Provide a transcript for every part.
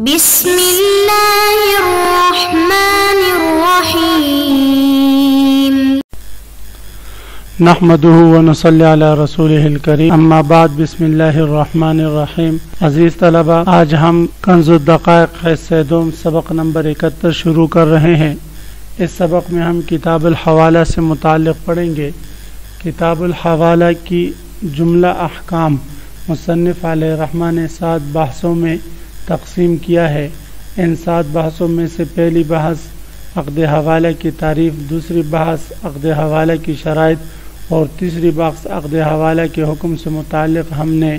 بسم اللہ الرحمن الرحیم نحمده ونصلی علی رسولہ الکریم اما بعد بسم اللہ الرحمن الرحیم۔ عزیز طلبہ، آج ہم کنز الدقائق حصہ دوم سبق نمبر 71 شروع کر رہے ہیں۔ اس سبق میں ہم کتاب الحوالہ سے متعلق پڑھیں گے۔ کتاب الحوالہ کی جملہ احکام مصنف علیہ الرحمہ نے 7 بحثوں میں تقسیم کیا ہے۔ ان 7 بحثوں میں سے پہلی بحث عقد حوالہ کی تعریف، دوسری بحث عقد حوالہ کی شرائط اور تیسری بحث عقد حوالہ کے حکم سے متعلق ہم نے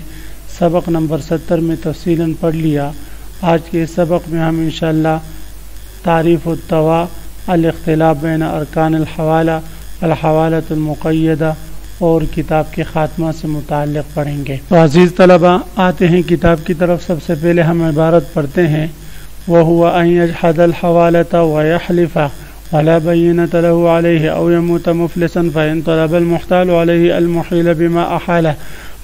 سبق نمبر 70 میں تفصیلاً پڑھ لیا۔ آج کے اس سبق میں ہم انشاءاللہ تعریف الطوا، الاختلاف بین ارکان الحوالہ، الحوالۃ المقیدہ اور کتاب کے خاتمہ سے متعلق پڑھیں گے۔ تو عزیز طلبہ، آتے ہیں کتاب کی طرف۔ سب سے پہلے ہم عبارت پڑھتے ہیں، وَهُوَ أَن يَجْحَدَ الْحَوَالَةَ وَيَحْلِفَ وَلَا بَيِّنَةَ لَهُ عَلَيْهِ أَوْ يَمُوتَ مُفْلِسًا فَإِنْ طَلَبَ الْمُحْتَالُ عَلَيْهِ الْمُحِيلَ بِمَا أَحَالَهُ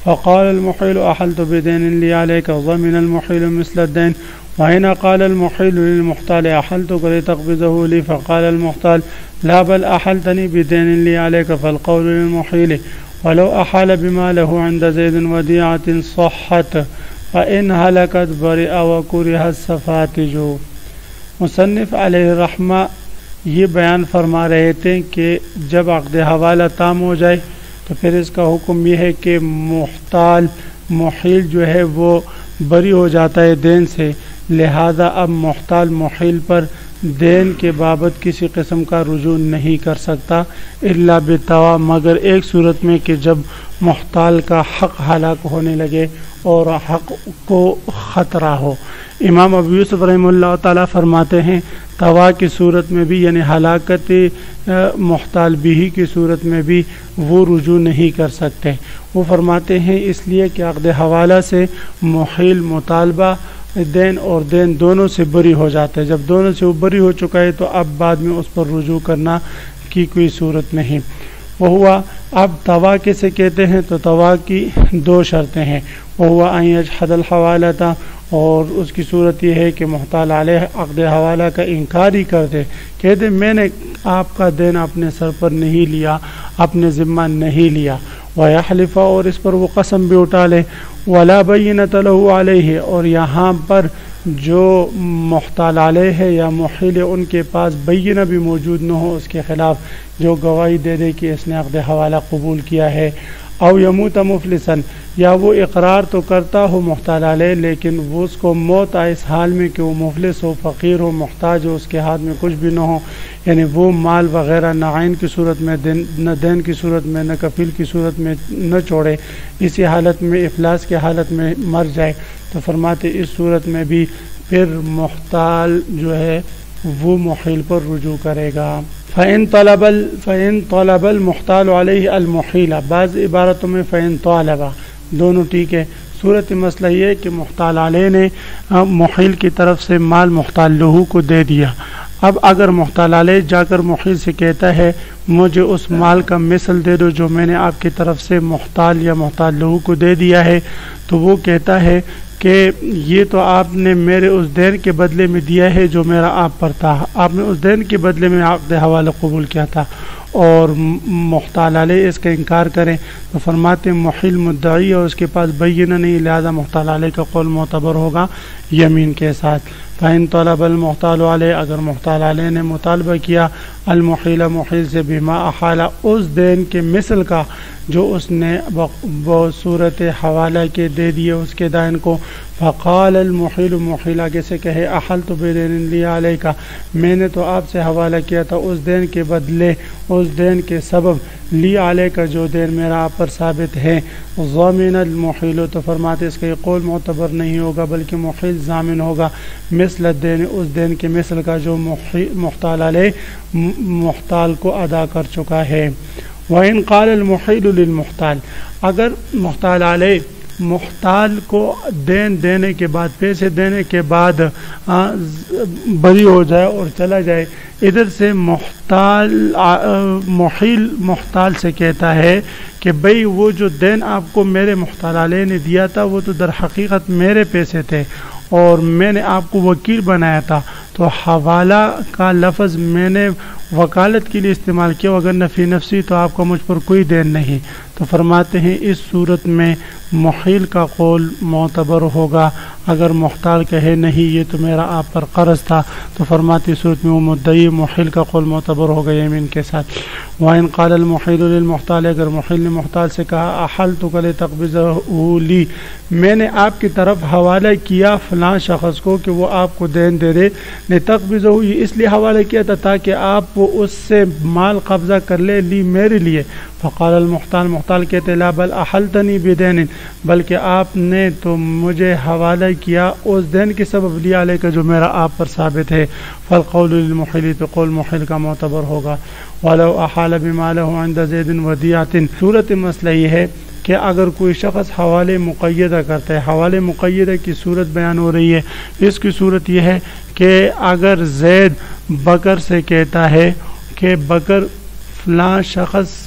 فقال المحيل أحلت بدين لي عليك وضمن المحيل مثل الدين وإن قال المحيل للمحتال أحلتك لتقبضه لي فقال المحتال لا بل أحلتني بدين لي عليك فالقول للمحيل ولو أحال بما له عند زيد وديعة صحت فإن هلكت برئ وكره السفاتج۔ مصنف علیہ الرحمہ یہ بیان فرما رہے تھے کہ جب عقد حوالہ تام ہو جائے تو پھر اس کا حکم یہ ہے کہ محیل جو ہے وہ بری ہو جاتا ہے دین سے، لہذا اب محیل پر دین کے بابت کسی قسم کا رجوع نہیں کر سکتا الا بالطوا، مگر ایک صورت میں کہ جب محتال کا حق ہلاک ہونے لگے اور حق کو خطرہ ہو۔ امام ابو یوسف رحمہ اللہ تعالیٰ فرماتے ہیں طوا کی صورت میں بھی، یعنی ہلاکت محتال بھی کی صورت میں بھی وہ رجوع نہیں کر سکتے۔ وہ فرماتے ہیں اس لیے کہ عقد حوالہ سے محیل مطالبہ دین اور دین دونوں سے بری ہو جاتا ہے۔ جب دونوں سے وہ بری ہو چکا ہے تو اب بعد میں اس پر رجوع کرنا کی کوئی صورت نہیں۔ وہ ہوا اب طوا کیسے کہتے ہیں؟ تو طوا کی 2 شرطیں ہیں۔ وہ ہوا ان یجحد الحوالۃ، اور اس کی صورت یہ ہے کہ محتال علیہ عقد حوالہ کا انکار ہی کر دے، کہہ دے میں نے آپ کا دین اپنے سر پر نہیں لیا، اپنے ذمہ نہیں لیا۔ وَيَحْلِفَ، اور اس پر وہ قسم بھی اٹھا لے۔ وَلَا بَيِّنَةَ لَهُ عَلَيْهِ، اور یہاں پر جو محتال علیہ ہے یا محیل ہے ان کے پاس بینہ بھی موجود نہ ہو اس کے خلاف، جو گواہی دے دے کہ اس نے عقد حوالہ قبول کیا ہے۔ او یموت مفلسا، یا وہ اقرار تو کرتا ہو محتال علیہ لیکن وہ اس کو موت آئے اس حال میں کہ وہ مفلس ہو، فقیر ہو، محتاج ہو، اس کے ہاتھ میں کچھ بھی نہ ہو، یعنی وہ مال وغیرہ نہ عین کی صورت میں نہ دین کی صورت میں نہ کفیل کی صورت میں نہ چھوڑے، اسی حالت میں افلاس کی حالت میں مر جائے، تو فرماتے اس صورت میں بھی پھر محتال جو ہے وہ محیل پر رجوع کرے گا۔ فَإِن طَلَبَ الْمُحْتَالُ عَلَيْهِ الْمُحِيلَ، بعض عبارتوں میں فَإِن طَالَبَ، دونوں ٹھیک ہے۔ صورت مسئلہ یہ کہ محتال علیہ نے محیل کی طرف سے مال محتال لہو کو دے دیا۔ اب اگر محتال علیہ جا کر محیل سے کہتا ہے مجھے اس مال کا مثل دے دو جو میں نے آپ کی طرف سے محتال یا محتال لہو کو دے دیا ہے، تو وہ کہتا ہے کہ یہ تو آپ نے میرے اس دین کے بدلے میں دیا ہے جو میرا آپ پر تھا، آپ نے اس دین کے بدلے میں عقد حوالہ قبول کیا تھا، اور محتال علیہ اس کا انکار کریں تو فرماتے محیل مدعی اور اس کے پاس بینہ نہیں، لہذا محتال علیہ کا قول معتبر ہوگا یمین کے ساتھ۔ فَإِن طَلَبَ الْمُحْتَالُ عَلَيْهِ، اگر محتال علیہ نے مطالبہ کیا المحیل محیل سے بما احال، اس دین کے مثل کا جو اس نے بصورت حوالہ کے دے دیے اس کے دائن کو، فقال المحیل، محیل آگے سے کہے احلت بدین لی علیک، میں نے تو آپ سے حوالہ کیا تھا اس دین کے بدلے، اس دین کے سبب، لی علیک جو دین میرا آپ پر ثابت ہے۔ ضامن المحیل، تو فرماتے اس کا یہ قول معتبر نہیں ہوگا بلکہ محیل ضامن ہوگا مثل الدین، اس دین کے مثل کا جو محتال علیہ محتال کو ادا کر چکا ہے۔ وَإِن قَالَ الْمُحِيلُ لِلْمُحْتَالِ، اگر محتال علیہ محتال کو دین دینے کے بعد، پیسے دینے کے بعد بری ہو جائے اور چلا جائے، ادھر سے محیل محتال سے کہتا ہے کہ بھئی وہ جو دین آپ کو میرے محتال علیہ نے دیا تھا وہ تو در حقیقت میرے پیسے تھے، اور میں نے آپ کو وکیل بنایا تھا، تو حوالہ کا لفظ میں نے وکالت کے لیے استعمال کیا، اگر نفی نفسی تو آپ کا مجھ پر کوئی دین نہیں۔ تو فرماتے ہیں اس صورت میں محیل کا قول معتبر ہوگا، اگر محتال کہے نہیں یہ تو میرا آپ پر قرض تھا، تو فرماتے صورت میں وہ مدعی محیل کا قول معتبر ہوگا یمین کے ساتھ۔ وَإِنْ قَالَ الْمُحِيلُ لِلْمُحْتَالِ، اگر محیل نے محتال سے کہا أَحَلْتُكَ لِتَقْبِضَهُ لِي، میں نے آپ کی طرف حوالہ کیا فلاں شخص کو کہ وہ آپ کو دین دے دے، لِتَقْبِضَهُ یہ اس لیے حوالہ کیا تھا تاکہ آپ وہ اس سے مال قبضہ کر لے، لی میرے لیے۔ فقال المحتال، محتال کہتے لا بل احلتنی بدین، بلکہ آپ نے تو مجھے حوالہ کیا اس دین کے سبب لیا علیہ کا جو میرا آپ پر ثابت ہے۔ فالقول للمحیل، تو قول محیل کا معتبر ہوگا۔ ولو احال بما له عند زید ودیعۃ، صورت مسئلہ یہ ہے کہ اگر کوئی شخص حوالے مقیدہ کرتا ہے، حوالے مقیدہ کی صورت بیان ہو رہی ہے، اس کی صورت یہ ہے کہ اگر زید بکر سے کہتا ہے کہ بکر فلاں شخص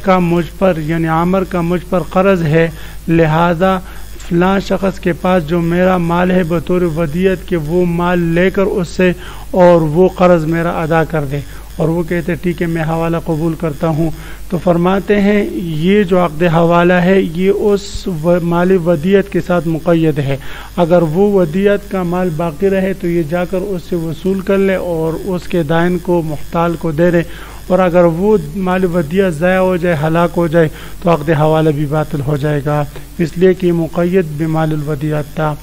کا مجھ پر یعنی عامر کا مجھ پر قرض ہے، لہذا فلاں شخص کے پاس جو میرا مال ہے بطور ودیعت کہ وہ مال لے کر اس سے اور وہ قرض میرا ادا کر دے، اور وہ کہتے ہیں ٹھیک ہے میں حوالہ قبول کرتا ہوں، تو فرماتے ہیں یہ جو عقد حوالہ ہے یہ اس مال ودیعت کے ساتھ مقید ہے، اگر وہ ودیعت کا مال باقی رہے تو یہ جا کر اس سے وصول کر لے اور اس کے دائن کو محتال کو دے دے، اور اگر وہ مال ودیعت ضائع ہو جائے، ہلاک ہو جائے، تو عقد حوالہ بھی باطل ہو جائے گا، اس لیے کہ مقید بمال الودیعت تھا۔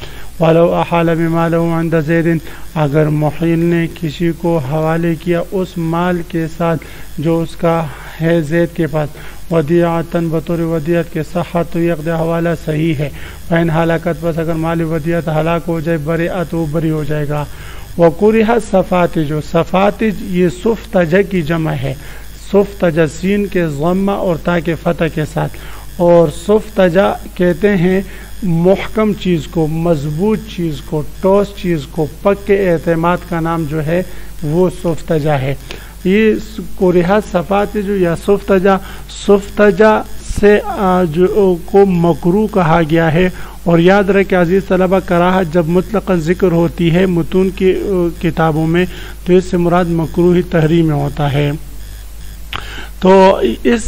وَلَوْ أَحَالَ بِمَا لَهُ عِنْدَ زَيْدٍ، اگر محیل نے کسی کو حوالے کیا اس مال کے ساتھ جو اس کا ہے زید کے پاس، ودیعتاً بطور ودیعت کے صحت، تو یہ عقد حوالہ صحیح ہے۔ فَإِنْ ہلاکت، بس اگر مال ودیعت ہلاک ہو جائے، بریعت وہ بری ہو جائے گا۔ وَقُرِحَ السَّفَاتِجُ، سفاتج یہ سفتجہ کی جمع ہے، سفتجہ سین کے ضمہ اور تا کے فتح کے ساتھ، اور سفتجہ کہتے ہیں محکم چیز کو، مضبوط چیز کو، ٹوس چیز کو، پکے اعتماد کا نام جو ہے وہ سفتجہ ہے۔ یہ قرحہ سفاتج یا سفتجہ، سفتجہ سے جو کو مکروہ کہا گیا ہے، اور یاد رکھیں عزیز طلبہ کراہت جب مطلقاً ذکر ہوتی ہے متون کی کتابوں میں تو اس سے مراد مکروہ تحریم ہوتا ہے۔ تو اس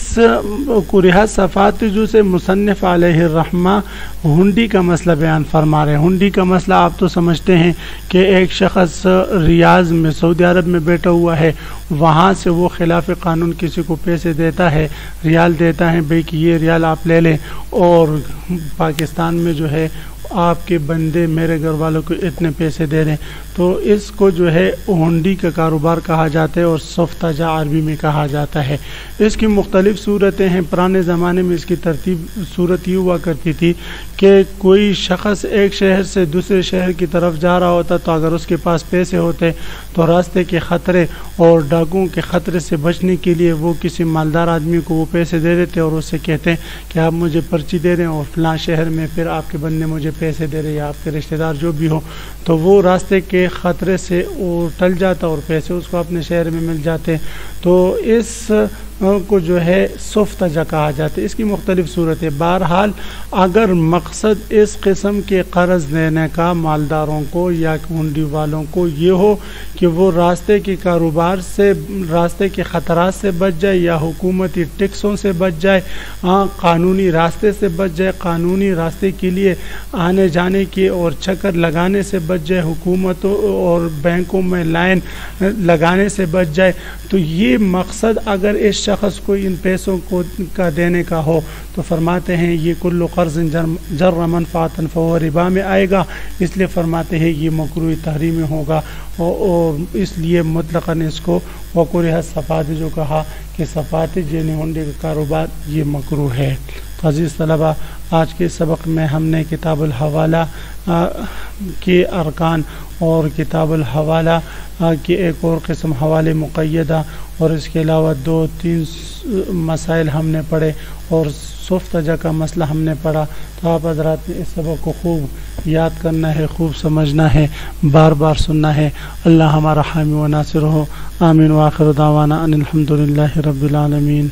قرحہ صفاتجو سے مصنف علیہ الرحمہ ہنڈی کا مسئلہ بیان فرما رہے ہیں۔ ہنڈی کا مسئلہ آپ تو سمجھتے ہیں کہ ایک شخص ریاض میں سعودی عرب میں بیٹھا ہوا ہے، وہاں سے وہ خلاف قانون کسی کو پیسے دیتا ہے، ریال دیتا ہے بھئی کہ یہ ریال آپ لے لیں، اور پاکستان میں جو ہے آپ کے بندے میرے گھر والوں کو اتنے پیسے دے دیں، تو اس کو جو ہے ہنڈی کا کاروبار کہا جاتا ہے، اور سفتجہ عربی میں کہا جاتا ہے۔ اس کی مختلف صورتیں ہیں۔ پرانے زمانے میں اس کی ترتیب صورت یہ ہوا کرتی تھی کہ کوئی شخص ایک شہر سے دوسرے شہر کی طرف جا رہا ہوتا، تو اگر اس کے پاس پیسے ہوتے تو راستے کے خطرے اور ڈاکوؤں کے خطرے سے بچنے کے لیے وہ کسی مالدار آدمی کو وہ پیسے دے دیتے اور اس سے کہتے کہ آپ مجھے پرچی دے دیں اور فلاں شہر میں پھر آپ کے بندے مجھے پیسے دے رہے یا آپ کے رشتہ دار جو بھی ہو، تو وہ راستے کے خطرے سے وہ ٹل جاتا اور پیسے اس کو اپنے شہر میں مل جاتے۔ تو اس کو جو ہے سفتجہ کہا جاتا ہے۔ اس کی مختلف صورتیں، بہرحال اگر مقصد اس قسم کے قرض دینے کا مالداروں کو یا ہنڈی والوں کو یہ ہو کہ وہ راستے کے کاروبار سے، راستے کے خطرات سے بچ جائے یا حکومتی ٹیکسوں سے بچ جائے، قانونی راستے سے بچ جائے، قانونی راستے کے لیے آنے جانے کے اور چکر لگانے سے بچ جائے، حکومتوں اور بینکوں میں لائن لگانے سے بچ جائے، تو یہ مقصد اگر اس شخص کو ان پیسوں کو کا دینے کا ہو تو فرماتے ہیں یہ کل قرض جر منفعۃ فهو ربا میں آئے گا، اس لیے فرماتے ہیں یہ مکروہ تحریم ہوگا، اور اس لیے مطلقاً اس کو وقرہ صفات جو کہا کہ صفات یعنی ہنڈی کا کاروبار یہ مکروہ ہے۔ تو عزیز طلبہ آج کے سبق میں ہم نے کتاب الحوالہ کے ارکان اور کتاب الحوالہ کی ایک اور قسم حوالے مقیدہ اور اس کے علاوہ 2-3 مسائل ہم نے پڑھے اور سفتجہ کا مسئلہ ہم نے پڑھا۔ تو آپ حضرات نے اس سبق کو خوب یاد کرنا ہے، خوب سمجھنا ہے، بار بار سننا ہے۔ اللہ ہمارا حامی و ناصر ہو، آمین۔ وآخر دعوانا ان الحمد للہ رب العالمین۔